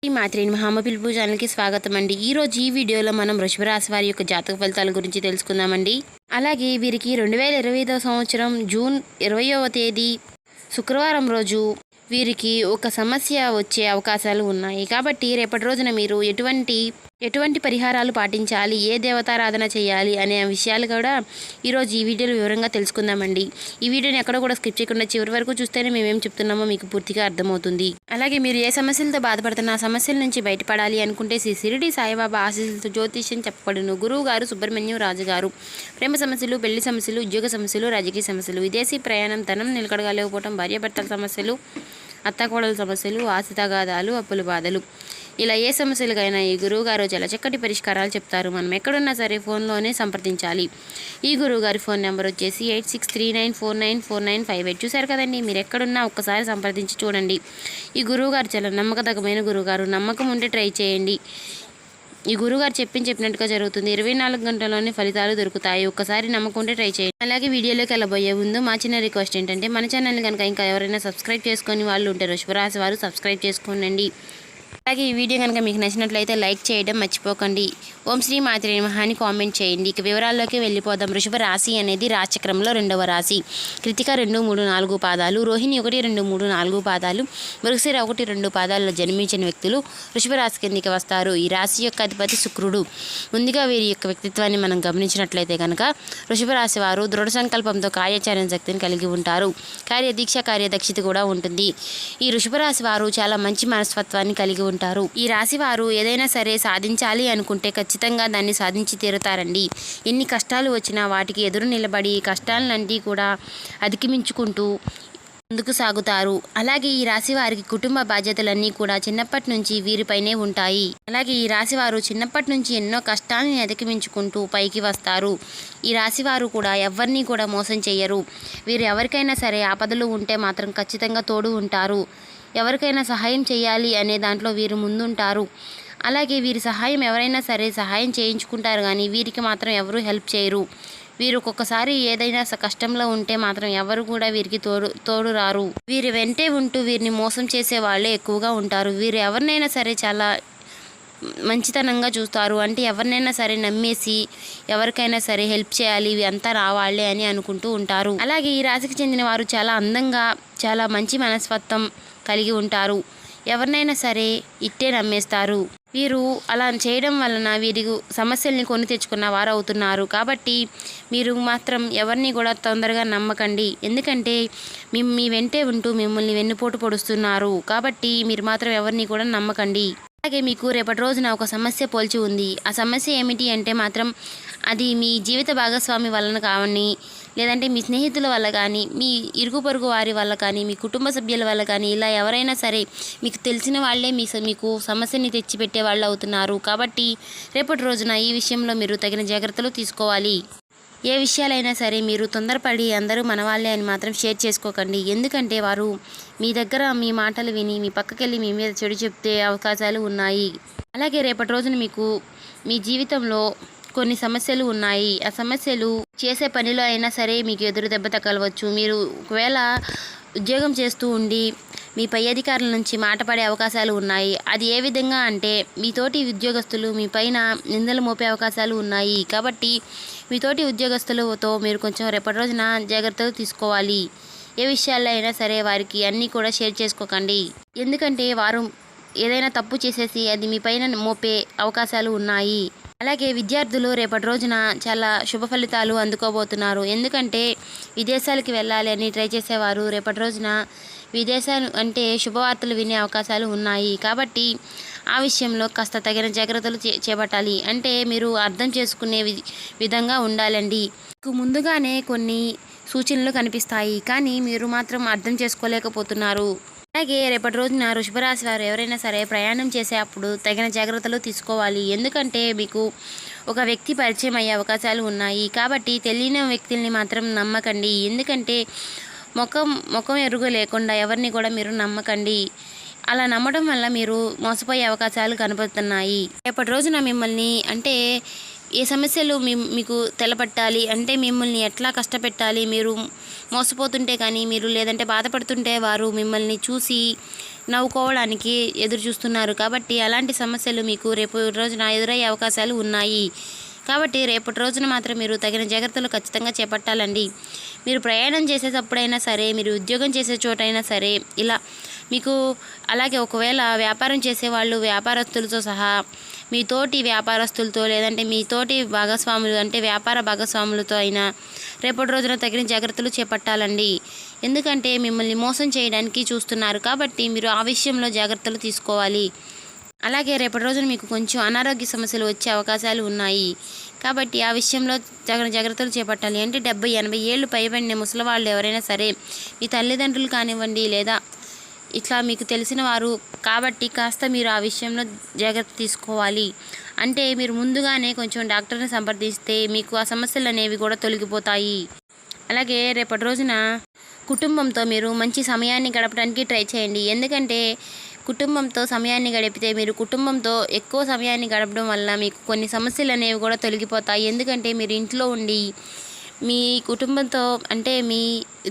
ఈ మాత్రేని మహామ పిలుపు ఛానల్కి స్వాగతం అండి. ఈరోజు ఈ వీడియోలో మనం వృషభ రాశి వారి యొక్క జాతక ఫలితాల గురించి తెలుసుకుందామండి. అలాగే వీరికి 2025 సంవత్సరం జూన్ 20వ తేదీ శుక్రవారం రోజు వీరికి ఒక సమస్య వచ్చే అవకాశాలు ఉన్నాయి. కాబట్టి రేపటి రోజున మీరు ఎటువంటి పరిహారాలు పాటించాలి, ఏ దేవతారాధన చేయాలి అనే విషయాలు కూడా ఈరోజు ఈ వీడియోలో వివరంగా తెలుసుకుందామండి. ఈ వీడియోని ఎక్కడ కూడా స్కిప్ చేయకుండా చివరి వరకు చూస్తేనే మేమేం చెప్తున్నామో మీకు పూర్తిగా అర్థమవుతుంది. అలాగే మీరు ఏ సమస్యలతో బాధపడుతున్న ఆ సమస్యల నుంచి బయటపడాలి అనుకుంటే శ్రీ షిరిడి సాయిబాబా ఆశీస్సులతో జ్యోతిష్యం చెప్పబడును. గురువు గారు సుబ్రహ్మణ్యం రాజు గారు. ప్రేమ సమస్యలు, పెళ్లి సమస్యలు, ఉద్యోగ సమస్యలు, రాజకీయ సమస్యలు, విదేశీ ప్రయాణం, ధనం నిలకడగా లేకపోవడం, భార్యాభర్తల సమస్యలు, అత్తకోడల సమస్యలు, ఆస్తితగాదాలు, అప్పుల బాధలు, ఇలా ఏ సమస్యలకైనా ఈ గురువుగారు చాలా చక్కటి పరిష్కారాలు చెప్తారు. మనం ఎక్కడున్నా సరే ఫోన్లోనే సంప్రదించాలి. ఈ గురువుగారి ఫోన్ నెంబర్ వచ్చేసి 8639494958. చూశారు కదండి, మీరు ఎక్కడున్నా ఒక్కసారి సంప్రదించి చూడండి. ఈ గురువుగారు చాలా నమ్మకదగమైన గురువుగారు. నమ్మకం ఉంటే ట్రై చేయండి. ఈ గురువుగారు చెప్పినట్టుగా జరుగుతుంది. 24 గంటల్లోనే ఫలితాలు దొరుకుతాయి. ఒక్కసారి నమ్మకం ఉంటే ట్రై చేయండి. అలాగే వీడియోలోకి వెళ్ళబోయే ముందు మా చిన్న రిక్వెస్ట్ ఏంటంటే, మన ఛానల్ కనుక ఇంకా ఎవరైనా సబ్స్క్రైబ్ చేసుకొని వాళ్ళు ఉంటే వృషభ రాశి వారు సబ్స్క్రైబ్ చేసుకోండి. అలాగే ఈ వీడియో కనుక మీకు నచ్చినట్లయితే లైక్ చేయడం మర్చిపోకండి. ఓం శ్రీ మాత్రే నమః అని కామెంట్ చేయండి. ఇక వివరాల్లోకి వెళ్ళిపోదాం. వృషభ రాశి అనేది రాశిచక్రంలో 2వ రాశి. కృతిక 2, 3, 4 పాదాలు, రోహిణి 1, 2, 3, 4 పాదాలు, మృగశిర 1, 2 పాదాల్లో జన్మించిన వ్యక్తులు వృషభ రాశి కిందికి వస్తారు. ఈ రాశి యొక్క అధిపతి శుక్రుడు. ముందుగా వీరి యొక్క వ్యక్తిత్వాన్ని మనం గమనించినట్లయితే కనుక వృషభ రాశి వారు దృఢ సంకల్పంతో కార్యాచరణ శక్తిని కలిగి ఉంటారు. కార్యదీక్ష, కార్యదక్షత కూడా ఉంటుంది. ఈ వృషభ రాశి వారు చాలా మంచి మనస్తత్వాన్ని కలిగి ఉంటారు. ఈ రాశి వారు ఏదైనా సరే సాధించాలి అనుకుంటే ఖచ్చితంగా దాన్ని సాధించి తీరుతారండి. ఎన్ని కష్టాలు వచ్చినా వాటికి ఎదురు నిలబడి కష్టాలన్నింటినీ కూడా అధిగమించుకుంటూ ముందుకు సాగుతారు. అలాగే ఈ రాశి వారికి కుటుంబ బాధ్యతలన్నీ కూడా చిన్నప్పటి నుంచి వీరిపైనే ఉంటాయి. అలాగే ఈ రాశి వారు చిన్నప్పటి నుంచి ఎన్నో కష్టాలని అధిగమించుకుంటూ పైకి వస్తారు. ఈ రాశి వారు కూడా ఎవరిని కూడా మోసం చేయరు. వీరు ఎవరికైనా సరే ఆపదలు ఉంటే మాత్రం ఖచ్చితంగా తోడు ఉంటారు. ఎవరికైనా సహాయం చేయాలి అనే దాంట్లో వీరు ముందుంటారు. అలాగే వీరి సహాయం ఎవరైనా సరే సహాయం చేయించుకుంటారు, కానీ వీరికి మాత్రం ఎవరు హెల్ప్ చేయరు. వీరు ఒక్కొక్కసారి ఏదైనా కష్టంలో ఉంటే మాత్రం ఎవరు కూడా వీరికి తోడు రారు. వీరి వెంటే ఉంటూ వీరిని మోసం చేసే వాళ్ళే ఎక్కువగా ఉంటారు. వీరు ఎవరినైనా సరే చాలా మంచితనంగా చూస్తారు. అంటే ఎవరినైనా సరే నమ్మేసి ఎవరికైనా సరే హెల్ప్ చేయాలి, ఇవి అంతా రావాలే అని అనుకుంటూ ఉంటారు. అలాగే ఈ రాశికి చెందిన వారు చాలా అందంగా, చాలా మంచి మనస్తత్వం కలిగి ఉంటారు. ఎవరినైనా సరే ఇట్టే నమ్మేస్తారు. వీరు అలా చేయడం వలన వీరి సమస్యల్ని కొని తెచ్చుకున్న వారు అవుతున్నారు. కాబట్టి మీరు మాత్రం ఎవరిని కూడా తొందరగా నమ్మకండి. ఎందుకంటే మీ వెంటే ఉంటూ మిమ్మల్ని వెన్నుపోటు పొడుస్తున్నారు. కాబట్టి మీరు మాత్రం ఎవరిని కూడా నమ్మకండి. అలాగే మీకు రేపటి రోజున ఒక సమస్య పోల్చి ఉంది. ఆ సమస్య ఏమిటి అంటే మాత్రం అది మీ జీవిత భాగస్వామి వలన కావని, లేదంటే మీ స్నేహితుల వల్ల కానీ, మీ ఇరుగు పొరుగు వారి వల్ల కానీ, మీ కుటుంబ సభ్యుల వల్ల కానీ, ఇలా ఎవరైనా సరే మీకు తెలిసిన వాళ్ళే మీకు సమస్యని తెచ్చిపెట్టే వాళ్ళు అవుతున్నారు. కాబట్టి రేపటి రోజున ఈ విషయంలో మీరు తగిన జాగ్రత్తలు తీసుకోవాలి. ఏ విషయాలైనా సరే మీరు తొందరపడి అందరూ మన వాళ్ళే అని మాత్రం షేర్ చేసుకోకండి. ఎందుకంటే వారు మీ దగ్గర మీ మాటలు విని మీ పక్కకెళ్ళి మీ మీద చెడు చెప్తే అవకాశాలు ఉన్నాయి. అలాగే రేపటి రోజున మీకు మీ జీవితంలో కొన్ని సమస్యలు ఉన్నాయి. ఆ సమస్యలు చేసే పనిలో అయినా సరే మీకు ఎదురు దెబ్బ తగలవచ్చు. మీరు ఒకవేళ ఉద్యోగం చేస్తూ ఉండి మీ పై అధికారుల నుంచి మాట పడే అవకాశాలు ఉన్నాయి. అది ఏ విధంగా అంటే మీతోటి ఉద్యోగస్తులు మీ పైన నిందలు మోపే అవకాశాలు ఉన్నాయి. కాబట్టి మీతోటి ఉద్యోగస్తులతో మీరు కొంచెం రేపటి రోజున జాగ్రత్తలు తీసుకోవాలి. ఏ విషయాల్లో అయినా సరే వారికి అన్నీ కూడా షేర్ చేసుకోకండి. ఎందుకంటే వారు ఏదైనా తప్పు చేసేసి అది మీ పైన మోపే అవకాశాలు ఉన్నాయి. అలాగే విద్యార్థులు రేపటి రోజున చాలా శుభ ఫలితాలు అందుకోబోతున్నారు. ఎందుకంటే విదేశాలకు వెళ్ళాలి అని ట్రై చేసేవారు రేపటి రోజున విదేశాలు అంటే శుభవార్తలు వినే అవకాశాలు ఉన్నాయి. కాబట్టి ఆ విషయంలో కాస్త తగిన జాగ్రత్తలు చేపట్టాలి. అంటే మీరు అర్థం చేసుకునే విధంగా ఉండాలండి. మీకు ముందుగానే కొన్ని సూచనలు కనిపిస్తాయి, కానీ మీరు మాత్రం అర్థం చేసుకోలేకపోతున్నారు. అలాగే రేపటి రోజున వృషభ రాశి వారు ఎవరైనా సరే ప్రయాణం చేసే అప్పుడు తగిన జాగ్రత్తలు తీసుకోవాలి. ఎందుకంటే మీకు ఒక వ్యక్తి పరిచయం అయ్యే అవకాశాలు ఉన్నాయి. కాబట్టి తెలియని వ్యక్తుల్ని మాత్రం నమ్మకండి. ఎందుకంటే ముఖం ఎరుగు లేకుండా ఎవరిని కూడా మీరు నమ్మకండి. అలా నమ్మడం వల్ల మీరు మోసపోయే అవకాశాలు కనబడుతున్నాయి. రేపటి రోజున మిమ్మల్ని అంటే ఏ సమస్యలు మీకు తెలపట్టాలి అంటే మిమ్మల్ని ఎట్లా కష్టపెట్టాలి, మీరు మోసపోతుంటే కానీ మీరు లేదంటే బాధపడుతుంటే వారు మిమ్మల్ని చూసి నవ్వుకోవడానికి ఎదురు చూస్తున్నారు. కాబట్టి అలాంటి సమస్యలు మీకు రేపు రోజున ఎదురయ్యే అవకాశాలు ఉన్నాయి. కాబట్టి రేపటి రోజున మాత్రం మీరు తగిన జాగ్రత్తలు ఖచ్చితంగా చేపట్టాలండి. మీరు ప్రయాణం చేసేటప్పుడైనా సరే, మీరు ఉద్యోగం చేసే చోటైనా సరే, ఇలా మీకు అలాగే ఒకవేళ వ్యాపారం చేసేవాళ్ళు వ్యాపారస్తులతో సహా మీ తోటి వ్యాపారస్తులతో లేదంటే మీ తోటి భాగస్వాములు అంటే వ్యాపార భాగస్వాములతో అయినా రేపటి రోజున తగిన జాగ్రత్తలు చేపట్టాలండి. ఎందుకంటే మిమ్మల్ని మోసం చేయడానికి చూస్తున్నారు. కాబట్టి మీరు ఆ విషయంలో జాగ్రత్తలు తీసుకోవాలి. అలాగే రేపటి రోజున మీకు కొంచెం అనారోగ్య సమస్యలు వచ్చే అవకాశాలు ఉన్నాయి. కాబట్టి ఆ విషయంలో జాగ్రత్తలు చేపట్టాలి. అంటే 70-80 ఏళ్ళు పైబడిన ముసలివాళ్ళు ఎవరైనా సరే, మీ తల్లిదండ్రులు కానివ్వండి లేదా ఇట్లా మీకు తెలిసిన వారు, కాబట్టి కాస్త మీరు ఆ విషయంలో జాగ్రత్త తీసుకోవాలి. అంటే మీరు ముందుగానే కొంచెం డాక్టర్ని సంప్రదిస్తే మీకు ఆ సమస్యలు అనేవి కూడా తొలగిపోతాయి. అలాగే రేపటి రోజున కుటుంబంతో మీరు మంచి సమయాన్ని గడపడానికి ట్రై చేయండి. ఎందుకంటే కుటుంబంతో సమయాన్ని గడిపితే మీరు కుటుంబంతో ఎక్కువ సమయాన్ని గడపడం వల్ల మీకు కొన్ని సమస్యలు అనేవి కూడా తొలగిపోతాయి. ఎందుకంటే మీరు ఇంట్లో ఉండి మీ కుటుంబంతో అంటే మీ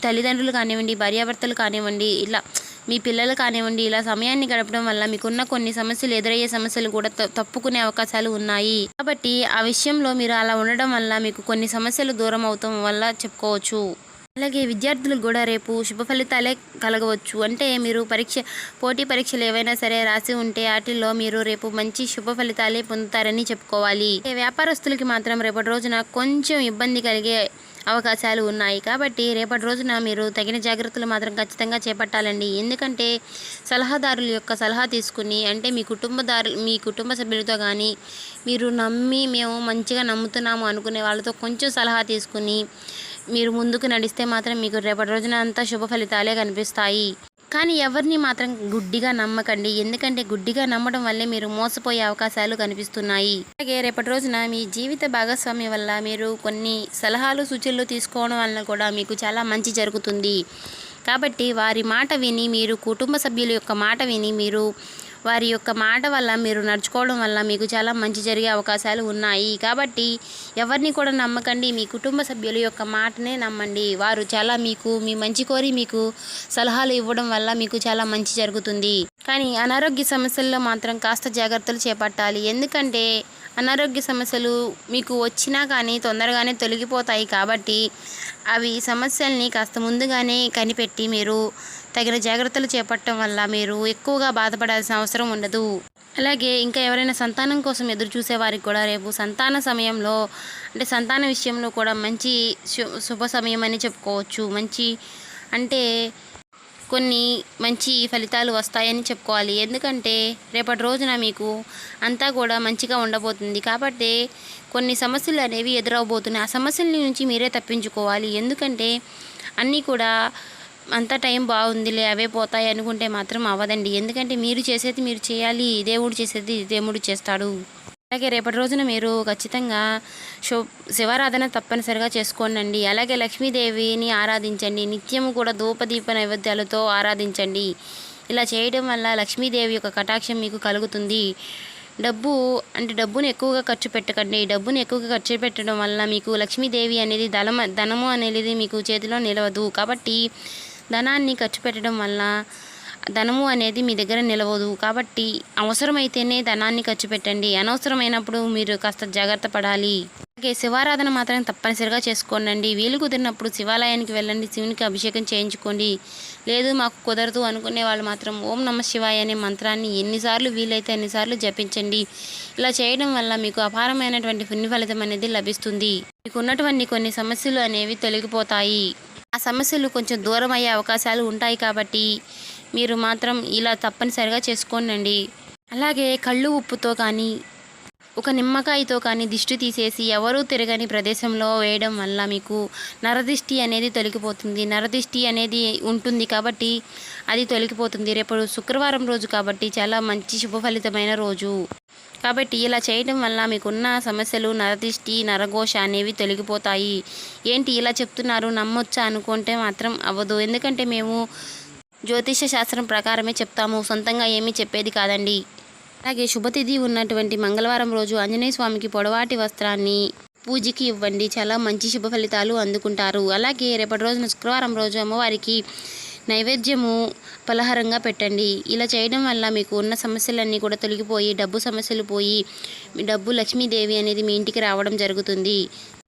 తల్లిదండ్రులు కానివ్వండి, భార్యాభర్తలు కానివ్వండి, ఇలా మీ పిల్లలు కానివ్వండి, ఇలా సమయాన్ని గడపడం వల్ల మీకున్న కొన్ని సమస్యలు ఎదురయ్యే సమస్యలు కూడా తప్పుకునే అవకాశాలు ఉన్నాయి. కాబట్టి ఆ విషయంలో మీరు అలా ఉండడం వల్ల మీకు కొన్ని సమస్యలు దూరం అవటం వల్ల చెప్పుకోవచ్చు. అలాగే విద్యార్థులకు కూడా రేపు శుభ ఫలితాలే కలగవచ్చు. అంటే మీరు పోటీ పరీక్షలు ఏవైనా సరే రాసి ఉంటే వాటిల్లో మీరు రేపు మంచి శుభ ఫలితాలే పొందుతారని చెప్పుకోవాలి. వ్యాపారస్తులకి మాత్రం రేపటి రోజున కొంచెం ఇబ్బంది కలిగే అవకాశాలు ఉన్నాయి. కాబట్టి రేపటి రోజున మీరు తగిన జాగ్రత్తలు మాత్రం ఖచ్చితంగా చేపట్టాలండి. ఎందుకంటే సలహాదారుల యొక్క సలహా తీసుకుని, అంటే మీ కుటుంబ సభ్యులతో కానీ మీరు మేము మంచిగా నమ్ముతున్నాము అనుకునే వాళ్ళతో కొంచెం సలహా తీసుకుని మీరు ముందుకు నడిస్తే మాత్రం మీకు రేపటి రోజున అంతా శుభ ఫలితాలే కనిపిస్తాయి. కానీ ఎవరిని మాత్రం గుడ్డిగా నమ్మకండి. ఎందుకంటే గుడ్డిగా నమ్మడం వల్లే మీరు మోసపోయే అవకాశాలు కనిపిస్తున్నాయి. అలాగే రేపటి రోజున మీ జీవిత భాగస్వామి వల్ల మీరు కొన్ని సలహాలు సూచనలు తీసుకోవడం వల్ల కూడా మీకు చాలా మంచి జరుగుతుంది. కాబట్టి వారి మాట విని, మీరు కుటుంబ సభ్యుల యొక్క మాట విని, మీరు వారి యొక్క మాట వల్ల మీరు నడుచుకోవడం వల్ల మీకు చాలా మంచి జరిగే అవకాశాలు ఉన్నాయి. కాబట్టి ఎవరిని కూడా నమ్మకండి, మీ కుటుంబ సభ్యుల యొక్క మాటనే నమ్మండి. వారు చాలా మీ మంచి కోరి మీకు సలహాలు ఇవ్వడం వల్ల మీకు చాలా మంచి జరుగుతుంది. కానీ అనారోగ్య సమస్యల్లో మాత్రం కాస్త జాగ్రత్తలు చేపట్టాలి. ఎందుకంటే అనారోగ్య సమస్యలు మీకు వచ్చినా కానీ తొందరగానే తొలగిపోతాయి. కాబట్టి అవి సమస్యల్ని కాస్త ముందుగానే కనిపెట్టి మీరు తగిన జాగ్రత్తలు చేపట్టడం వల్ల మీరు ఎక్కువగా బాధపడాల్సిన అవసరం ఉండదు. అలాగే ఇంకా ఎవరైనా సంతానం కోసం ఎదురు చూసే వారికి కూడా రేపు సంతాన సమయంలో అంటే సంతాన విషయంలో కూడా మంచి శుభ సమయం అని చెప్పుకోవచ్చు. అంటే కొన్ని మంచి ఫలితాలు వస్తాయని చెప్పుకోవాలి. ఎందుకంటే రేపటి రోజున మీకు అంతా కూడా మంచిగా ఉండబోతుంది. కాబట్టి కొన్ని సమస్యలు అనేవి ఎదురవబోతున్నాయి. ఆ సమస్యల నుంచి మీరే తప్పించుకోవాలి. ఎందుకంటే అన్నీ కూడా అంత టైం బాగుందిలే అవే పోతాయి అనుకుంటే మాత్రం అవ్వదండి. ఎందుకంటే మీరు చేసేది మీరు చేయాలి, దేవుడు చేసేది దేవుడు చేస్తాడు. అలాగే రేపటి రోజున మీరు ఖచ్చితంగా శివారాధన తప్పనిసరిగా చేసుకోండి. అలాగే లక్ష్మీదేవిని ఆరాధించండి. నిత్యము కూడా ధూపదీప నైవేద్యాలతో ఆరాధించండి. ఇలా చేయడం వల్ల లక్ష్మీదేవి యొక్క కటాక్షం మీకు కలుగుతుంది. డబ్బును ఎక్కువగా ఖర్చు పెట్టకండి. డబ్బును ఎక్కువగా ఖర్చు పెట్టడం వల్ల మీకు లక్ష్మీదేవి అనేది ధనము అనేది మీకు చేతిలో నిలవదు. కాబట్టి ధనాన్ని ఖర్చు పెట్టడం వల్ల ధనము అనేది మీ దగ్గర నిలవదు. కాబట్టి అవసరమైతేనే ధనాన్ని ఖర్చు పెట్టండి. అనవసరమైనప్పుడు మీరు కాస్త జాగ్రత్త పడాలి. అలాగే శివారాధన మాత్రం తప్పనిసరిగా చేసుకోండి. వీలు కుదిరినప్పుడు శివాలయానికి వెళ్ళండి, శివునికి అభిషేకం చేయించుకోండి. లేదు మాకు కుదరదు అనుకునే వాళ్ళు మాత్రం ఓం నమః శివాయ అనే మంత్రాన్ని ఎన్నిసార్లు వీలైతే అన్నిసార్లు జపించండి. ఇలా చేయడం వల్ల మీకు అపారమైనటువంటి పుణ్య ఫలితం అనేది లభిస్తుంది. మీకు ఉన్నటువంటి కొన్ని సమస్యలు అనేవి తొలగిపోతాయి. ఆ సమస్యలు కొంచెం దూరం అయ్యే అవకాశాలు ఉంటాయి. కాబట్టి మీరు మాత్రం ఇలా తప్పనిసరిగా చేసుకోండి. అలాగే కళ్ళు ఉప్పుతో కానీ ఒక నిమ్మకాయతో కానీ దిష్టి తీసేసి ఎవరూ తిరగని ప్రదేశంలో వేయడం వల్ల మీకు నరదిష్టి అనేది తొలగిపోతుంది. నరదిష్టి అనేది ఉంటుంది కాబట్టి అది తొలగిపోతుంది. రేపు శుక్రవారం రోజు కాబట్టి చాలా మంచి శుభ ఫలితమైన రోజు. కాబట్టి ఇలా చేయడం వల్ల మీకున్న సమస్యలు నరదిష్టి నరఘోష అనేవి తొలగిపోతాయి. ఏంటి ఇలా చెప్తున్నారు నమ్మొచ్చా అనుకుంటే మాత్రం అవ్వదు. ఎందుకంటే మేము జ్యోతిష శాస్త్రం ప్రకారమే చెప్తాము, సొంతంగా ఏమీ చెప్పేది కాదండి. అలాగే శుభతిథి ఉన్నటువంటి మంగళవారం రోజు ఆంజనేయ స్వామికి పొడవాటి వస్త్రాన్ని పూజకి ఇవ్వండి. చాలా మంచి శుభ ఫలితాలు అందుకుంటారు. అలాగే రేపటి రోజున శుక్రవారం రోజు అమ్మవారికి నైవేద్యము ఫలహారంగా పెట్టండి. ఇలా చేయడం వల్ల మీకు ఉన్న సమస్యలన్నీ కూడా తొలగిపోయి డబ్బు సమస్యలు పోయి మీ డబ్బు లక్ష్మీదేవి అనేది మీ ఇంటికి రావడం జరుగుతుంది.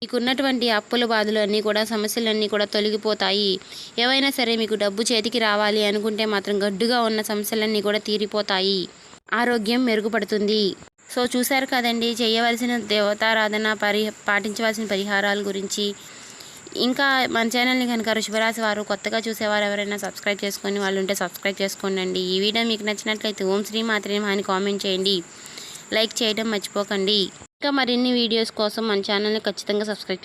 మీకున్నటువంటి అప్పుల బాధలు అన్నీ కూడా సమస్యలన్నీ కూడా తొలగిపోతాయి. ఏవైనా సరే మీకు డబ్బు చేతికి రావాలి అనుకుంటే మాత్రం గడ్డుగా ఉన్న సమస్యలన్నీ కూడా తీరిపోతాయి. ఆరోగ్యం మెరుగుపడుతుంది. సో చూశారు కదండి, చేయవలసిన దేవతారాధన పాటించవలసిన పరిహారాల గురించి. ఇంకా మన ఛానల్ని కనుక వృషభరాశి వారు కొత్తగా చూసేవారు ఎవరైనా సబ్స్క్రైబ్ చేసుకొని వాళ్ళు ఉంటే సబ్స్క్రైబ్ చేసుకోండి. ఈ వీడియో మీకు నచ్చినట్లయితే ఓం శ్రీ మాత్రే నమః అని కామెంట్ చేయండి. లైక్ చేయడం మర్చిపోకండి. ఇంకా మరిన్ని వీడియోస్ కోసం మన ఛానల్ని ఖచ్చితంగా సబ్స్క్రైబ్